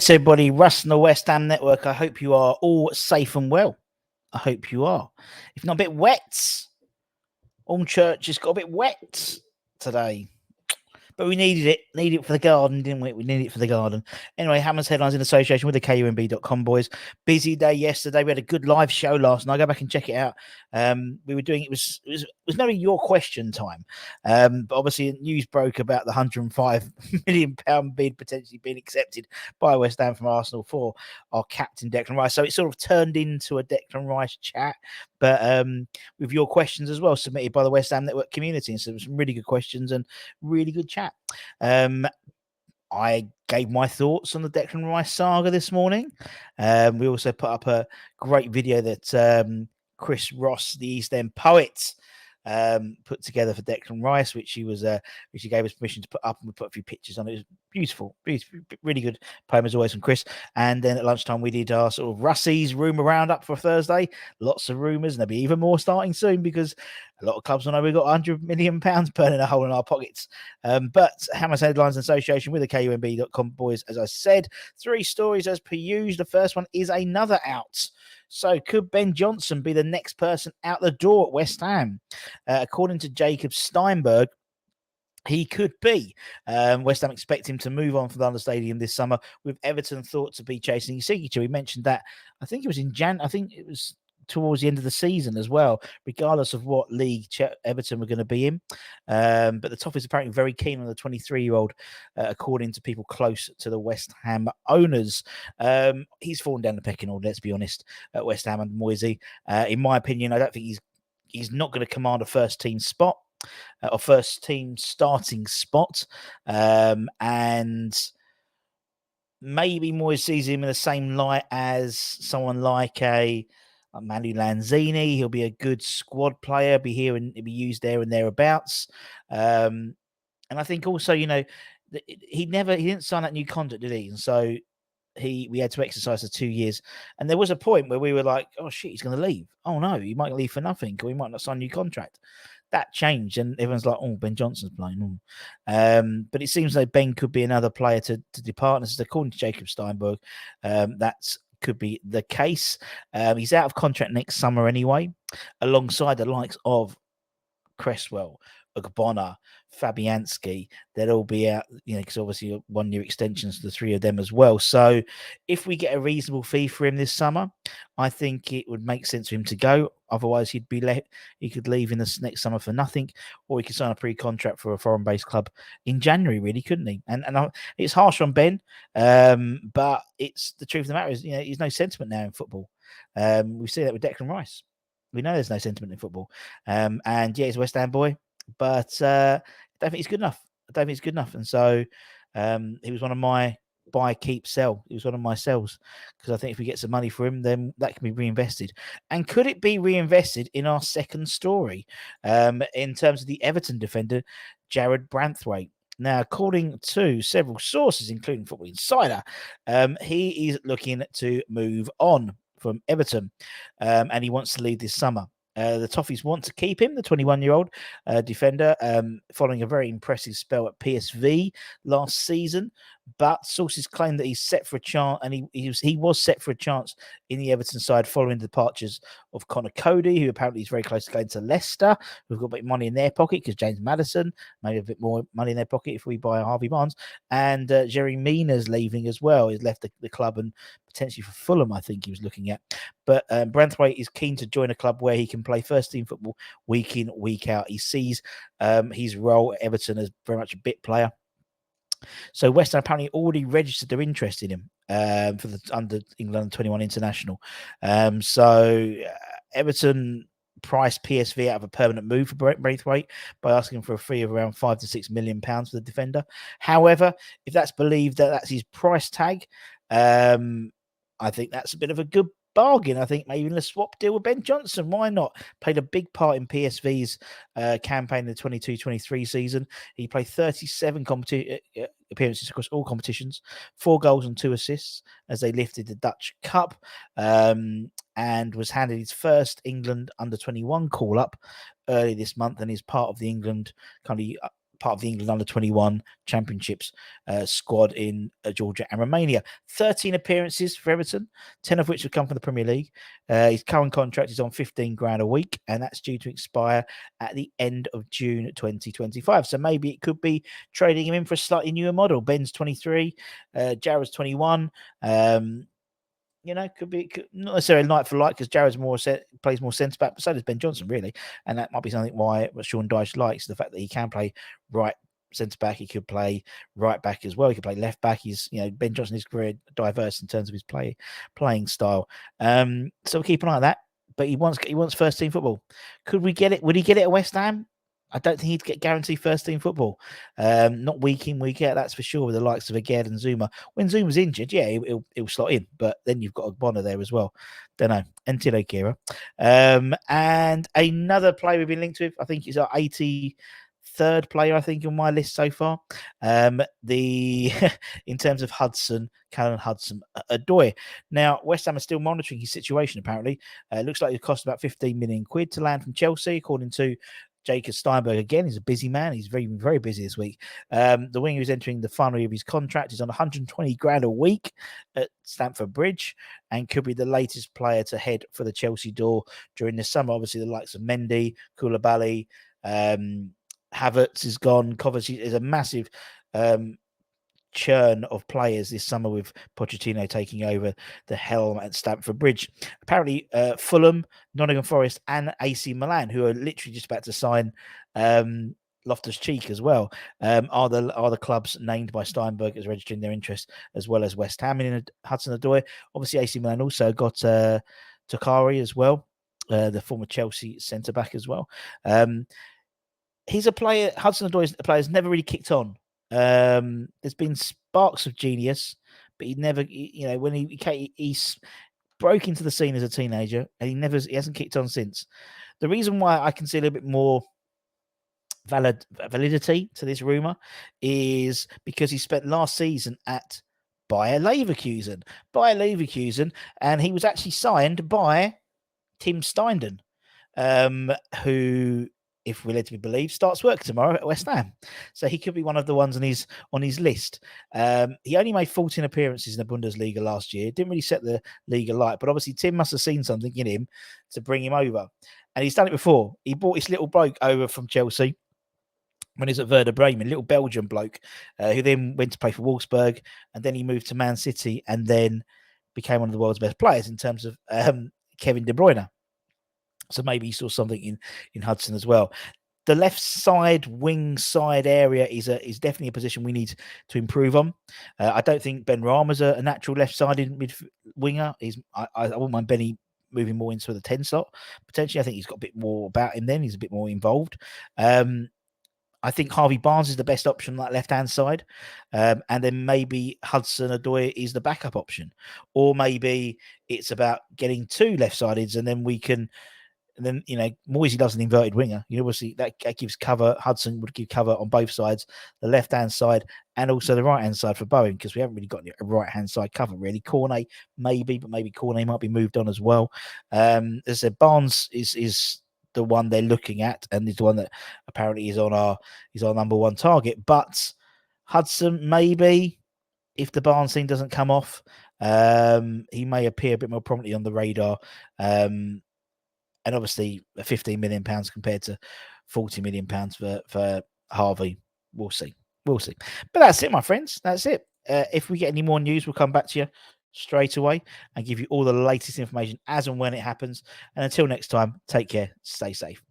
everybody, Russ and the West Ham Network. I hope you are all safe and well. I hope you are. If not a bit wet, Church has got a bit wet today. But we needed it for the garden, didn't we? We needed it for the garden. Anyway, Hammer's Headlines in association with the KUMB.com boys. Busy day yesterday. We had a good live show last night. Go back and check it out. We were doing it was nearly your question time. But obviously news broke about the £105 million bid potentially being accepted by West Ham from Arsenal for our captain Declan Rice. So it sort of turned into a Declan Rice chat. But with your questions as well, submitted by the West Ham Network community. And so some really good questions and really good chat. I gave my thoughts on the Declan Rice saga this morning. We also put up a great video that Chris Ross, the East End poet, put together for Declan Rice, which he gave us permission to put up, and we put a few pictures on it. It was beautiful, really good poem as always from Chris. And then at lunchtime we did our sort of Russie's rumour roundup for Thursday. Lots of rumours, and there'll be even more starting soon because a lot of clubs will know we've got £100 million burning a hole in our pockets. But Hammer's Headlines in association with the KUMB.com boys, as I said, 3 stories as per usual. The first one is another out. So could Ben Johnson be the next person out the door at West Ham? According to Jacob Steinberg, he could be. West Ham expect him to move on from the London Stadium this summer, with Everton thought to be chasing his signature. We mentioned that. I think it was in I think it was towards the end of the season as well, regardless of what league Everton were going to be in. But the Toffees apparently very keen on the 23-year-old, according to people close to the West Ham owners. He's fallen down the pecking order, let's be honest, at West Ham and Moisey. In my opinion, I don't think he's not going to command a first team spot. Or first team starting spot, and maybe Moyes sees him in the same light as someone like Manu Lanzini. He'll be a good squad player, be here and be used there and thereabouts. And I think also, he didn't sign that new contract, did he? And so we had to exercise for 2 years, and there was a point where we were like, "Oh shit, he's going to leave. Oh no, he might leave for nothing, or he might not sign a new contract." That changed, and everyone's like, "Oh, Ben Johnson's playing." But it seems like Ben could be another player to depart. And this is according to Jacob Steinberg. That could be the case. He's out of contract next summer anyway, alongside the likes of Cresswell, Ogbonna, Fabianski. They'll all be out, because obviously 1 year extensions to the 3 of them as well. So if we get a reasonable fee for him this summer, I think it would make sense for him to go. Otherwise, he could leave in this next summer for nothing, or he could sign a pre-contract for a foreign-based club in January, really, couldn't he? And it's harsh on Ben, but it's the truth of the matter is, there's no sentiment now in football. We see that with Declan Rice. We know there's no sentiment in football. And yeah, he's a West Ham boy, but I don't think he's good enough. And so he was one of my buy, keep, sell. He was one of my sells, because I think if we get some money for him, then that can be reinvested. And could it be reinvested in our second story in terms of the Everton defender, Jarrad Branthwaite? Now, according to several sources, including Football Insider, he is looking to move on from Everton, and he wants to leave this summer. The Toffees want to keep him, the 21-year-old defender, following a very impressive spell at PSV last season. But sources claim that he's set for a chance, and he was set for a chance in the Everton side following the departures of Connor Cody, who apparently is very close to going to Leicester, who've got a bit of money in their pocket because James Maddison, maybe a bit more money in their pocket if we buy Harvey Barnes, and Jerry Mina's leaving as well. He's left the club, and potentially for Fulham, I think he was looking at. But Branthwaite is keen to join a club where he can play first-team football week in, week out. He sees his role at Everton as very much a bit player. So West Ham apparently already registered their interest in him for the under England 21 international. So Everton priced PSV out of a permanent move for Braithwaite by asking for a fee of around £5 to £6 million for the defender. However, if that's believed that that's his price tag, I think that's a bit of a good bargain. I think maybe even a swap deal with Ben Johnson. Why not? Played a big part in PSV's campaign in the 22-23 season. He played 37 appearances across all competitions, 4 goals and 2 assists as they lifted the Dutch Cup, and was handed his first England under-21 call-up early this month, and is part of the England kind of part of the England under-21 championships squad in Georgia and Romania. 13 appearances for Everton, 10 of which have come from the Premier League. His current contract is on 15 grand a week, and that's due to expire at the end of June 2025. So maybe it could be trading him in for a slightly newer model. Ben's 23, Jarrad's 21. Could be not necessarily like for like, because Jarrad's plays more centre back, but so does Ben Johnson, really, and that might be something why what Sean Dyche likes, the fact that he can play right centre back, he could play right back as well, he could play left back. He's Ben Johnson is very diverse in terms of his playing style. So we'll keep an eye on that. But he wants first team football. Could we get it? Would he get it at West Ham? I don't think he'd get guaranteed first team football. Not week in, week out, that's for sure, with the likes of Aged and Zuma. When Zuma's injured, yeah, he'll slot in, but then you've got Bonner there as well. Don't know. Until Kira. And another player we've been linked with, I think, is our 83rd player, I think, on my list so far. In terms of Callum Hudson-Odoi. Now, West Ham are still monitoring his situation, apparently. It looks like it cost about 15 million quid to land from Chelsea, according to Jacob Steinberg. Again, he's a busy man. He's very, very busy this week. The winger who's entering the final year of his contract is on 120 grand a week at Stamford Bridge and could be the latest player to head for the Chelsea door during the summer. Obviously, the likes of Mendy, Koulibaly, Havertz is gone. Kovacic is a massive churn of players this summer with Pochettino taking over the helm at Stamford Bridge. Apparently, Fulham, Nottingham Forest, and AC Milan, who are literally just about to sign Loftus-Cheek as well, are the clubs named by Steinberg as registering their interest, as well as West Ham in Hudson-Odoi. Obviously, AC Milan also got Tokari as well, the former Chelsea centre back as well. He's a player. Hudson-Odoi is a player who's never really kicked on. There's been sparks of genius, but he never, when he broke into the scene as a teenager, and he hasn't kicked on since. The reason why I can see a little bit more validity to this rumor is because he spent last season at Bayer Leverkusen, and he was actually signed by Tim Steinden, who, if we're led to be believed, starts work tomorrow at West Ham. So he could be one of the ones on his list. He only made 14 appearances in the Bundesliga last year. Didn't really set the league alight, but obviously Tim must have seen something in him to bring him over. And he's done it before. He brought this little bloke over from Chelsea when he was at Werder Bremen, little Belgian bloke, who then went to play for Wolfsburg, and then he moved to Man City, and then became one of the world's best players in terms of Kevin De Bruyne. So maybe he saw something in Hudson as well. The left side, wing side area is definitely a position we need to improve on. I don't think Ben Rama's a natural left-sided winger. I wouldn't mind Benny moving more into the 10 slot. Potentially, I think he's got a bit more about him then. He's a bit more involved. I think Harvey Barnes is the best option on that left-hand side. And then maybe Hudson-Odoi is the backup option. Or maybe it's about getting two left-sideds, and then we can... And then, Moisey does an inverted winger. Obviously, that gives cover. Hudson would give cover on both sides, the left-hand side and also the right-hand side for Bowen, because we haven't really got a right-hand side cover, really. Cornet, maybe, but maybe Cornet might be moved on as well. As I said, Barnes is the one they're looking at, and is the one that apparently is our number one target. But Hudson, maybe, if the Barnes thing doesn't come off, he may appear a bit more prominently on the radar. And obviously, £15 million compared to £40 million for Harvey. We'll see. But that's it, my friends. That's it. If we get any more news, we'll come back to you straight away and give you all the latest information as and when it happens. And until next time, take care. Stay safe.